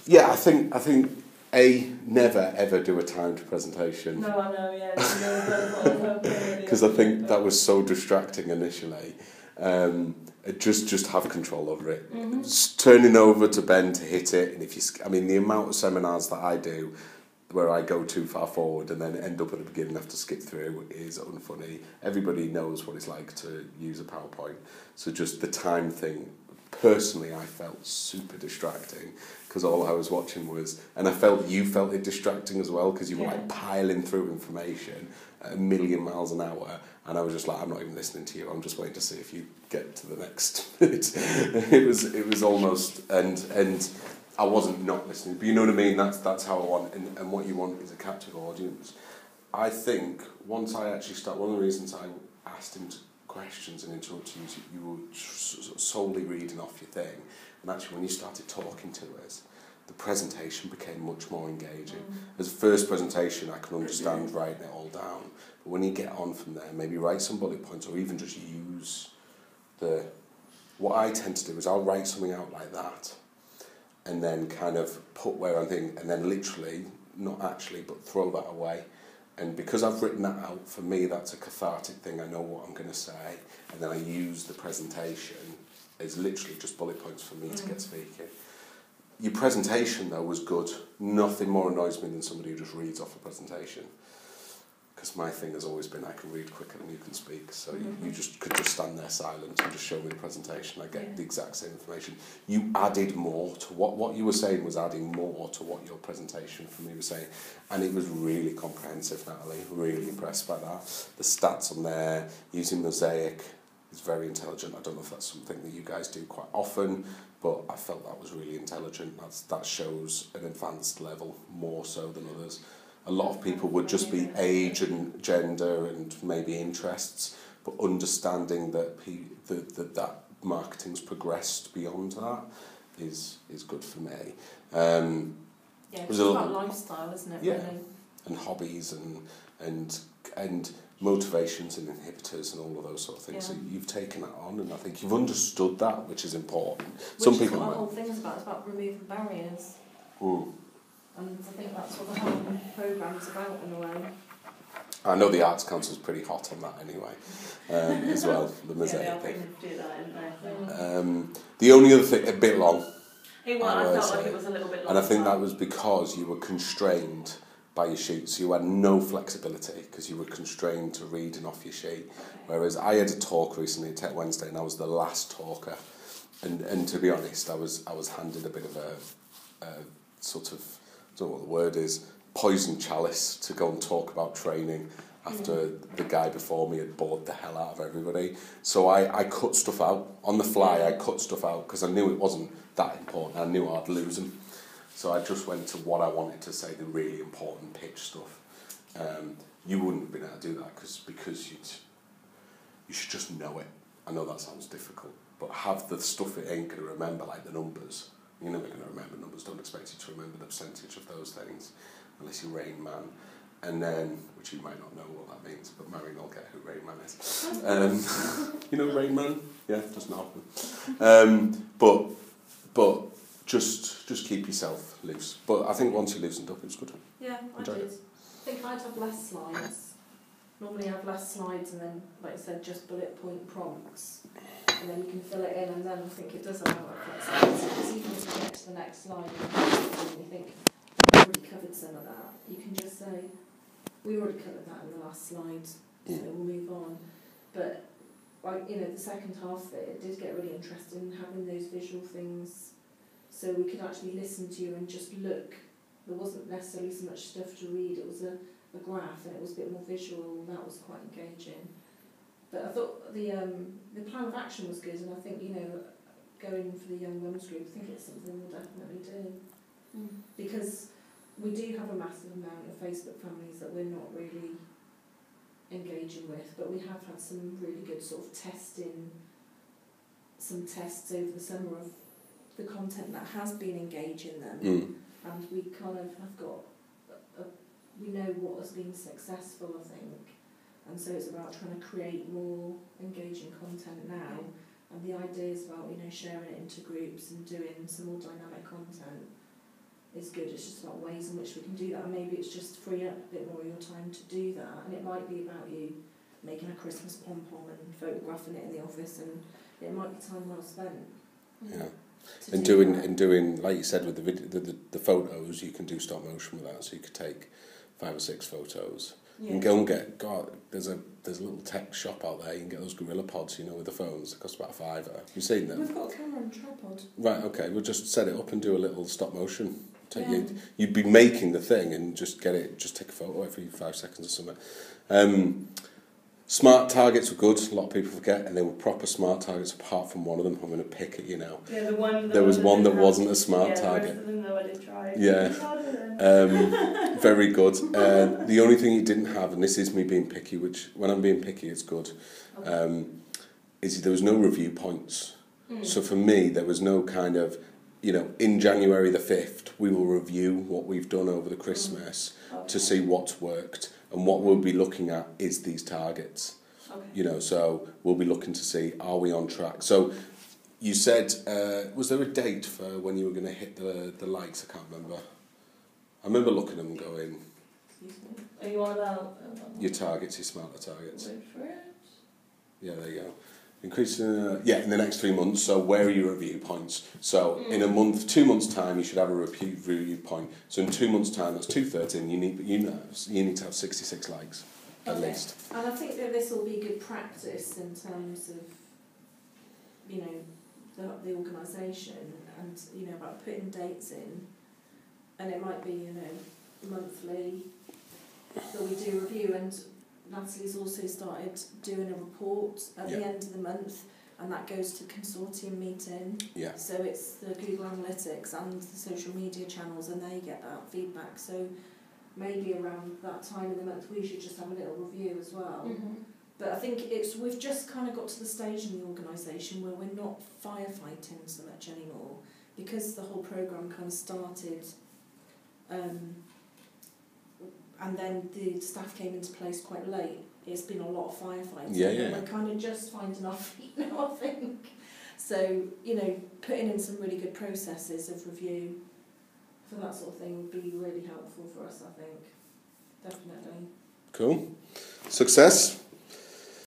Yeah, I think never ever do a timed presentation. No, I know, yeah. Because I think that was so distracting initially. Just have control over it. Mm-hmm. Turning over to Ben to hit it, and if you, the amount of seminars that I do where I go too far forward and then end up at the beginning and have to skip through is unfunny. Everybody knows what it's like to use a PowerPoint. So just the time thing, personally, I felt super distracting because all I was watching was, and I felt you felt it distracting as well because you were like piling through information at 1,000,000 miles an hour, and I was just like, I'm not even listening to you. I'm just waiting to see if you get to the next bit. It was almost, and I wasn't not listening, but you know what I mean. That's how I want, and what you want is a captive audience. I think once I actually start, one of the reasons I asked him questions and interrupted you, you were solely reading off your thing, and actually when you started talking to us, the presentation became much more engaging. As a first presentation, I can understand writing it all down, but when you get on from there, maybe write some bullet points or even just use what I tend to do is I'll write something out like that, and then kind of put where I'm thinking, and then literally, not actually, but throw that away. And because I've written that out, for me, that's a cathartic thing. I know what I'm going to say, and then I use the presentation as literally just bullet points for me to get speaking. Your presentation, though, was good. Nothing more annoys me than somebody who just reads off a presentation. Because my thing has always been I can read quicker than you can speak, so you just could just stand there silent and just show me the presentation. I get the exact same information. You added more to what you were saying was adding more to what your presentation for me was saying, and it was really comprehensive, Natalie. Really impressed by that. The stats on there, using Mosaic, is very intelligent. I don't know if that's something that you guys do quite often, but I felt that was really intelligent. That shows an advanced level more so than others. A lot of people would just be age and gender and maybe interests, but understanding that that marketing's progressed beyond that is good for me. It's about lifestyle, isn't it? Yeah, really? And hobbies and motivations and inhibitors and all of those sort of things. Yeah. So you've taken that on, and I think you've understood that, which is important. Some people what the whole thing is about. It's about removing barriers. And I think that's what the whole programme's about in a way. I know the Arts Council's pretty hot on that anyway, as well, the Mosaic thing. Do that, the only other thing, a bit long. I felt like it was a little bit long. And I think that was because you were constrained by your sheet, so you had no flexibility because you were constrained to reading off your sheet. Whereas I had a talk recently at Tech Wednesday, and I was the last talker, and to be honest, I was handed a bit of a sort of, I don't know what the word is, poison chalice to go and talk about training after the guy before me had bored the hell out of everybody. So I cut stuff out. On the fly, I cut stuff out because I knew it wasn't that important. I knew I'd lose them. So I just went to what I wanted to say, the really important pitch stuff. You wouldn't have been able to do that because you should just know it. I know that sounds difficult, but have the stuff it ain't going to remember, like the numbers. You're never going to remember numbers. Don't expect you to remember the percentage of those things unless you're Rain Man. And then, which you might not know what that means, but Marion will get who Rain Man is. You know Rain Man? Yeah, just not. But just keep yourself loose. But I think once you loosened up, it was good. Yeah, I did. I think I'd have less slides. Normally I have less slides and then, like I said, just bullet point prompts. And then you can fill it in, and then I think it does allow that flexibility. Because even if you get to the next slide and you think, I've already covered some of that, you can just say, we already covered that in the last slide, so we'll move on. But, like, the second half of it did get really interesting, having those visual things, so we could actually listen to you and just look. There wasn't necessarily so much stuff to read, it was a graph, and it was a bit more visual, and that was quite engaging. But I thought the plan of action was good, and I think, going for the Young Mums group, I think it's something we'll definitely do. Because we do have a massive amount of Facebook families that we're not really engaging with, but we have had some really good sort of testing, some tests over the summer of the content that has been engaging them, and we kind of have got, we know what has been successful, I think. And so it's about trying to create more engaging content now And the ideas about, you know, sharing it into groups and doing some more dynamic content is good. It's just about ways in which we can do that, and maybe it's just free up a bit more of your time to do that. And it might be about you making a Christmas pom-pom and photographing it in the office, and it might be time well spent. Yeah. And doing like you said with the photos, you can do stop motion with that, so you could take 5 or 6 photos. You can go and there's a little tech shop out there, you can get those gorilla pods, you know, with the phones. They cost about £5. Have you seen them? We've got a camera and a tripod. Right, okay, we'll just set it up and do a little stop motion. You'd be making the thing and just take a photo every 5 seconds or something. Smart targets were good, a lot of people forget, and they were proper smart targets apart from one of them. I'm going to pick at you now. Yeah, there was one that wasn't a smart target. Most of them though I did try. Yeah. Very good. The only thing it didn't have, and this is me being picky, which when I'm being picky it's good, is there was no review points. So for me there was no kind of, you know, in January the 5th we will review what we've done over the Christmas to see what's worked, and what we'll be looking at is these targets. You know, so we'll be looking to see, are we on track? So you said, was there a date for when you were going to hit the likes? I can't remember. I remember looking at them going... Are you on about... your targets, your smarter targets. Wait for it. Yeah, there you go. Increasing, in the next 3 months, so where are your review points? So in a month, 2 months' time, you should have a review point. So in 2 months' time, that's 213, you need to have 66 likes, at least. And I think that this will be good practice in terms of, you know, the organisation, and, you know, about putting dates in. And it might be, you know, monthly that we do review, and Natalie's also started doing a report at the end of the month, and that goes to consortium meeting. Yeah. So it's the Google Analytics and the social media channels, and they get that feedback. So maybe around that time of the month we should just have a little review as well. But I think we've just kind of got to the stage in the organisation where we're not firefighting so much anymore, because the whole programme kind of started. And then the staff came into place quite late. It's been a lot of firefighting. Yeah. We're kind of just finding our feet now, I think. So, you know, putting in some really good processes of review for that sort of thing would be really helpful for us, I think. Definitely. Cool. Success.